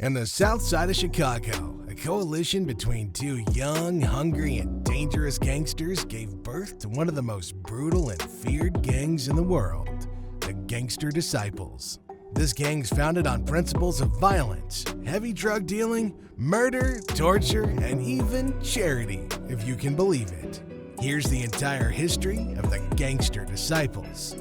In the south side of Chicago, a coalition between two young, hungry, and dangerous gangsters gave birth to one of the most brutal and feared gangs in the world, the Gangster Disciples. This gang's founded on principles of violence, heavy drug dealing, murder, torture, and even charity, if you can believe it. Here's the entire history of the Gangster Disciples.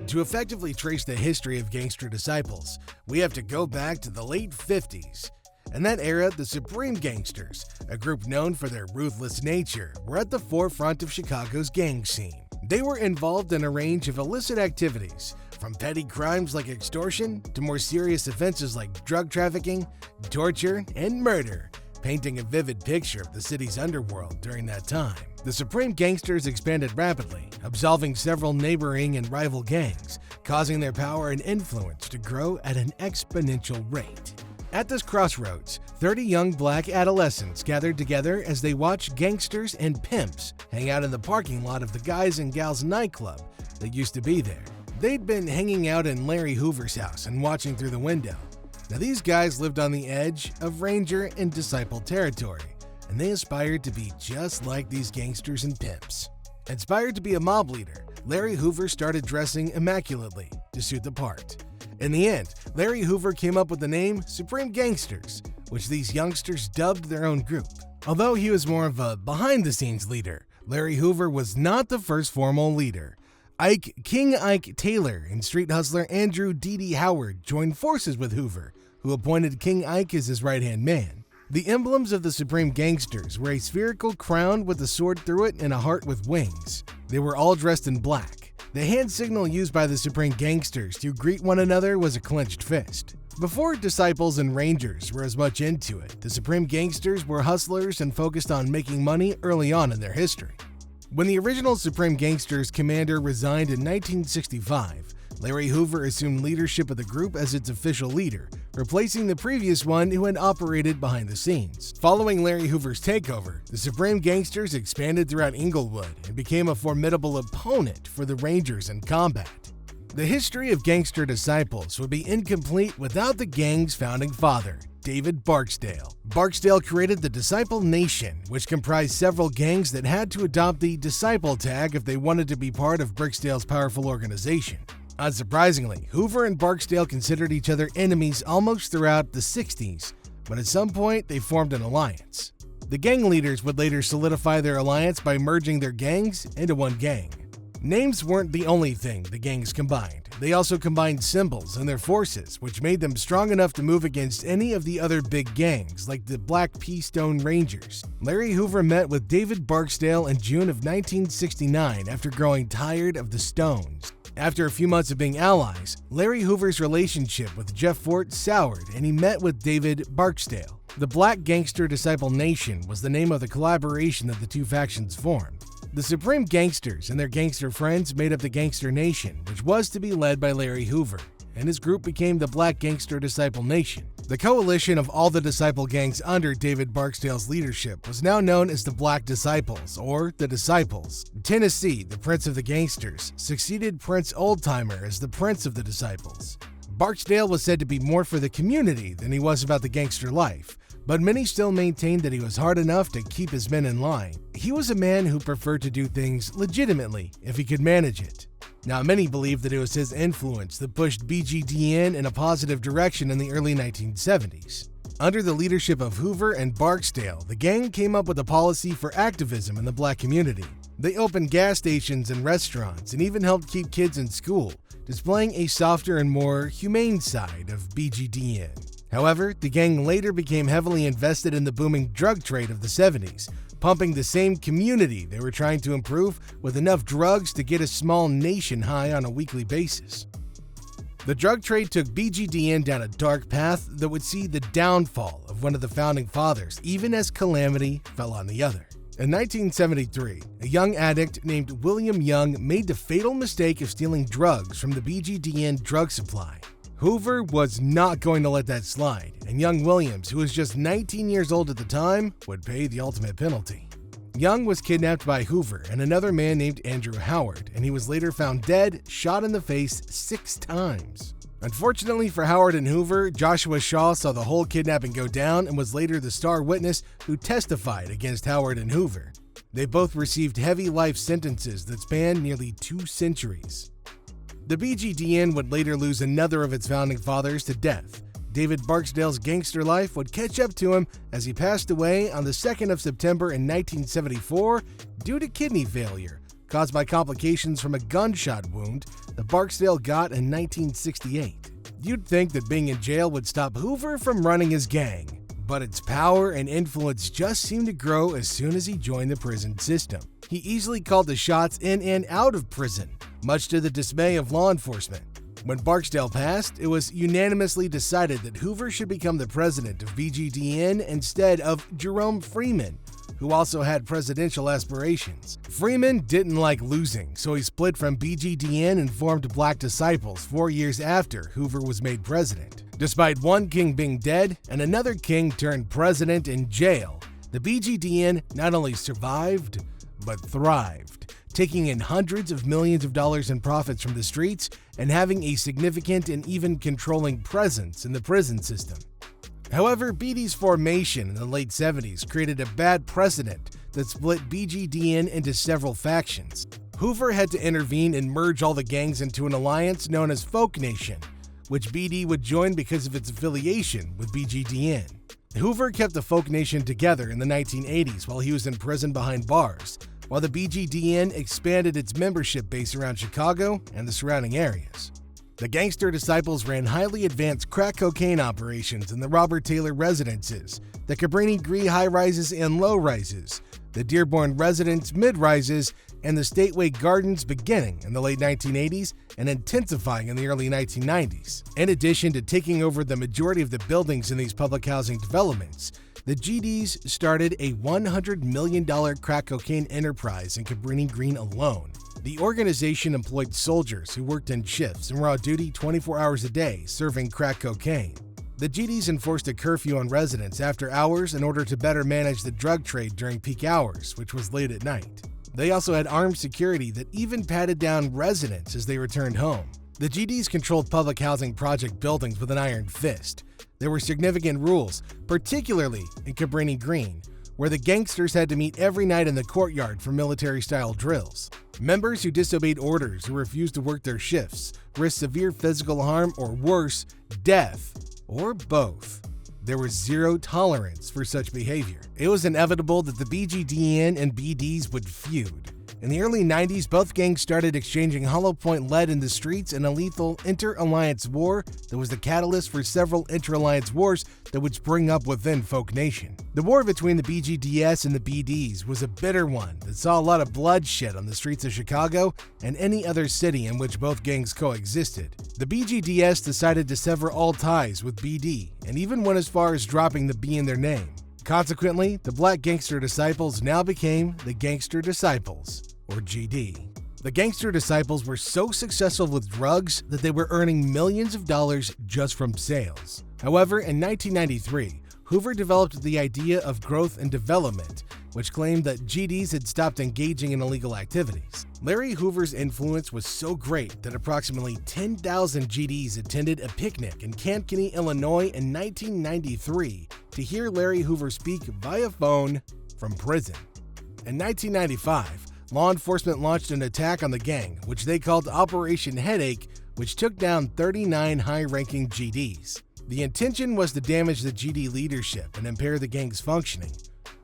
To effectively trace the history of Gangster Disciples, we have to go back to the late 50s. In that era, the Supreme Gangsters, a group known for their ruthless nature, were at the forefront of Chicago's gang scene. They were involved in a range of illicit activities, from petty crimes like extortion to more serious offenses like drug trafficking, torture, and murder, painting a vivid picture of the city's underworld during that time. The Supreme Gangsters expanded rapidly, absolving several neighboring and rival gangs, causing their power and influence to grow at an exponential rate. At this crossroads, 30 young black adolescents gathered together as they watched gangsters and pimps hang out in the parking lot of the Guys and Gals nightclub that used to be there. They'd been hanging out in Larry Hoover's house and watching through the window. Now, these guys lived on the edge of Ranger and Disciple territory, and they aspired to be just like these gangsters and pimps. Inspired to be a mob leader, Larry Hoover started dressing immaculately to suit the part. In the end, Larry Hoover came up with the name Supreme Gangsters, which these youngsters dubbed their own group. Although he was more of a behind-the-scenes leader, Larry Hoover was not the first formal leader. King Ike Taylor and street hustler Andrew D.D. Howard joined forces with Hoover, who appointed King Ike as his right-hand man. The emblems of the Supreme Gangsters were a spherical crown with a sword through it and a heart with wings. They were all dressed in black. The hand signal used by the Supreme Gangsters to greet one another was a clenched fist. Before Disciples and Rangers were as much into it, the Supreme Gangsters were hustlers and focused on making money early on in their history. When the original Supreme Gangsters commander resigned in 1965, Larry Hoover assumed leadership of the group as its official leader, replacing the previous one who had operated behind the scenes. Following Larry Hoover's takeover, the Supreme Gangsters expanded throughout Inglewood and became a formidable opponent for the Rangers in combat. The history of Gangster Disciples would be incomplete without the gang's founding father, David Barksdale. Barksdale created the Disciple Nation, which comprised several gangs that had to adopt the Disciple tag if they wanted to be part of Barksdale's powerful organization. Unsurprisingly, Hoover and Barksdale considered each other enemies almost throughout the 60s, but at some point they formed an alliance. The gang leaders would later solidify their alliance by merging their gangs into one gang. Names weren't the only thing the gangs combined. They also combined symbols and their forces, which made them strong enough to move against any of the other big gangs, like the Black Pea Stone Rangers. Larry Hoover met with David Barksdale in June of 1969 after growing tired of the Stones. After a few months of being allies, Larry Hoover's relationship with Jeff Fort soured and he met with David Barksdale. The Black Gangster Disciple Nation was the name of the collaboration that the two factions formed. The Supreme Gangsters and their gangster friends made up the Gangster Nation, which was to be led by Larry Hoover, and his group became the Black Gangster Disciple Nation. The coalition of all the Disciple gangs under David Barksdale's leadership was now known as the Black Disciples, or the Disciples. Tennessee, the Prince of the Gangsters, succeeded Prince Oldtimer as the Prince of the Disciples. Barksdale was said to be more for the community than he was about the gangster life, but many still maintained that he was hard enough to keep his men in line. He was a man who preferred to do things legitimately if he could manage it. Now, many believe that it was his influence that pushed BGDN in a positive direction in the early 1970s. Under the leadership of Hoover and Barksdale, the gang came up with a policy for activism in the black community. They opened gas stations and restaurants and even helped keep kids in school, displaying a softer and more humane side of BGDN. However, the gang later became heavily invested in the booming drug trade of the 70s, pumping the same community they were trying to improve with enough drugs to get a small nation high on a weekly basis. The drug trade took BGDN down a dark path that would see the downfall of one of the founding fathers, even as calamity fell on the other. In 1973, a young addict named William Young made the fatal mistake of stealing drugs from the BGDN drug supply. Hoover was not going to let that slide, and young Williams, who was just 19 years old at the time, would pay the ultimate penalty. Young was kidnapped by Hoover and another man named Andrew Howard, and he was later found dead, shot in the face 6 times. Unfortunately for Howard and Hoover, Joshua Shaw saw the whole kidnapping go down and was later the star witness who testified against Howard and Hoover. They both received heavy life sentences that spanned nearly 2 centuries. The BGDN would later lose another of its founding fathers to death. David Barksdale's gangster life would catch up to him as he passed away on the 2nd of September in 1974 due to kidney failure caused by complications from a gunshot wound that Barksdale got in 1968. You'd think that being in jail would stop Hoover from running his gang, but its power and influence just seemed to grow as soon as he joined the prison system. He easily called the shots in and out of prison, much to the dismay of law enforcement. When Barksdale passed, it was unanimously decided that Hoover should become the president of BGDN instead of Jerome Freeman, who also had presidential aspirations. Freeman didn't like losing, so he split from BGDN and formed Black Disciples 4 years after Hoover was made president. Despite one king being dead and another king turned president in jail, the BGDN not only survived, but thrived, taking in hundreds of millions of dollars in profits from the streets and having a significant and even controlling presence in the prison system. However, BD's formation in the late 70s created a bad precedent that split BGDN into several factions. Hoover had to intervene and merge all the gangs into an alliance known as Folk Nation, which BD would join because of its affiliation with BGDN. Hoover kept the Folk Nation together in the 1980s while he was in prison behind bars, while the BGDN expanded its membership base around Chicago and the surrounding areas. The Gangster Disciples ran highly advanced crack cocaine operations in the Robert Taylor residences, the Cabrini-Gree high-rises and low-rises, the Dearborn residence mid-rises, and the Stateway Gardens beginning in the late 1980s and intensifying in the early 1990s. In addition to taking over the majority of the buildings in these public housing developments, the GDs started a $100 million crack cocaine enterprise in Cabrini Green alone. The organization employed soldiers who worked in shifts and were on duty 24 hours a day serving crack cocaine. The GDs enforced a curfew on residents after hours in order to better manage the drug trade during peak hours, which was late at night. They also had armed security that even patted down residents as they returned home. The GDs controlled public housing project buildings with an iron fist. There were significant rules, particularly in Cabrini Green, where the gangsters had to meet every night in the courtyard for military-style drills. Members who disobeyed orders or refused to work their shifts risked severe physical harm or worse, death, or both. There was zero tolerance for such behavior. It was inevitable that the BGDN and BDs would feud. In the early 90s, both gangs started exchanging hollow point lead in the streets in a lethal inter-alliance war that was the catalyst for several inter-alliance wars that would spring up within Folk Nation. The war between the BGDS and the BDs was a bitter one that saw a lot of bloodshed on the streets of Chicago and any other city in which both gangs coexisted. The BGDS decided to sever all ties with BD and even went as far as dropping the B in their name. Consequently, the Black Gangster Disciples now became the Gangster Disciples, or GD. The Gangster Disciples were so successful with drugs that they were earning millions of dollars just from sales. However, in 1993, Hoover developed the idea of growth and development, which claimed that GDs had stopped engaging in illegal activities. Larry Hoover's influence was so great that approximately 10,000 GDs attended a picnic in Kankakee, Illinois in 1993 to hear Larry Hoover speak via phone from prison. In 1995, law enforcement launched an attack on the gang, which they called Operation Headache, which took down 39 high-ranking GDs. The intention was to damage the GD leadership and impair the gang's functioning.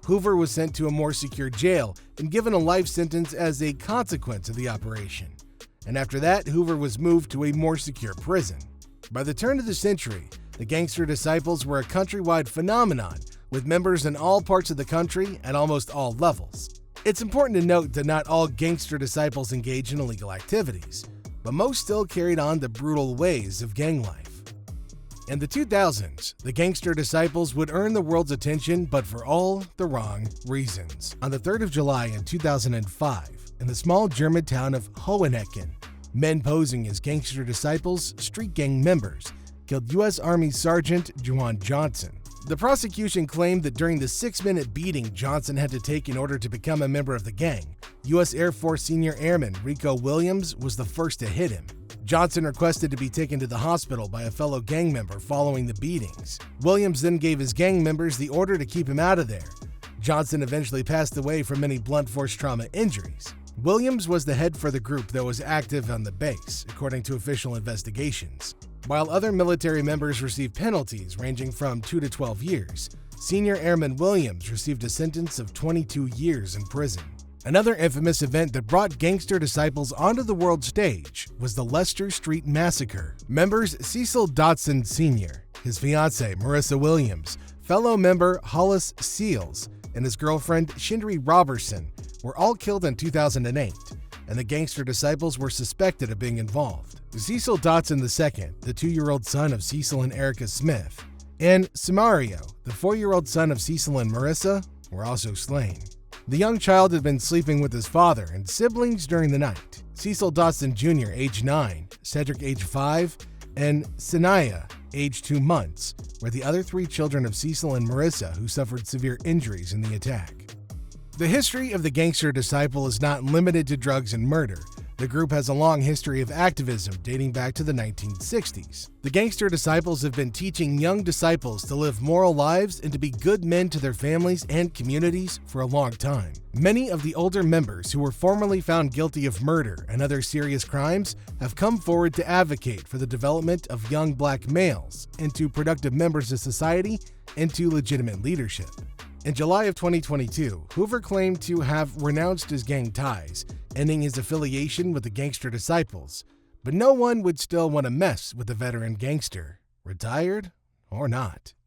Hoover was sent to a more secure jail and given a life sentence as a consequence of the operation. And after that, Hoover was moved to a more secure prison. By the turn of the century, the Gangster Disciples were a countrywide phenomenon, with members in all parts of the country at almost all levels. It's important to note that not all Gangster Disciples engage in illegal activities, but most still carried on the brutal ways of gang life. In the 2000s, the Gangster Disciples would earn the world's attention, but for all the wrong reasons. On the 3rd of July in 2005, in the small German town of Hohenhecken, men posing as Gangster Disciples, street gang members, killed U.S. Army Sergeant Juwan Johnson. The prosecution claimed that during the 6-minute beating Johnson had to take in order to become a member of the gang, U.S. Air Force Senior Airman Rico Williams was the first to hit him. Johnson requested to be taken to the hospital by a fellow gang member following the beatings. Williams then gave his gang members the order to keep him out of there. Johnson eventually passed away from many blunt force trauma injuries. Williams was the head for the group that was active on the base, according to official investigations. While other military members received penalties ranging from 2 to 12 years, Senior Airman Williams received a sentence of 22 years in prison. Another infamous event that brought gangster disciples onto the world stage was the Leicester Street Massacre. Members Cecil Dotson Sr., his fiancée Marissa Williams, fellow member Hollis Seals, and his girlfriend Shindri Robertson were all killed in 2008, and the gangster disciples were suspected of being involved. Cecil Dotson II, the 2-year-old son of Cecil and Erica Smith, and Samario, the 4-year-old son of Cecil and Marissa, were also slain. The young child had been sleeping with his father and siblings during the night. Cecil Dotson Jr., age 9, Cedric, age 5, and Sanaya, age 2 months, were the other 3 children of Cecil and Marissa who suffered severe injuries in the attack. The history of the Gangster Disciple is not limited to drugs and murder. The group has a long history of activism dating back to the 1960s. The Gangster Disciples have been teaching young disciples to live moral lives and to be good men to their families and communities for a long time. Many of the older members who were formerly found guilty of murder and other serious crimes have come forward to advocate for the development of young black males into productive members of society and to legitimate leadership. In July of 2022, Hoover claimed to have renounced his gang ties, ending his affiliation with the Gangster Disciples, but no one would still want to mess with the veteran gangster, retired or not.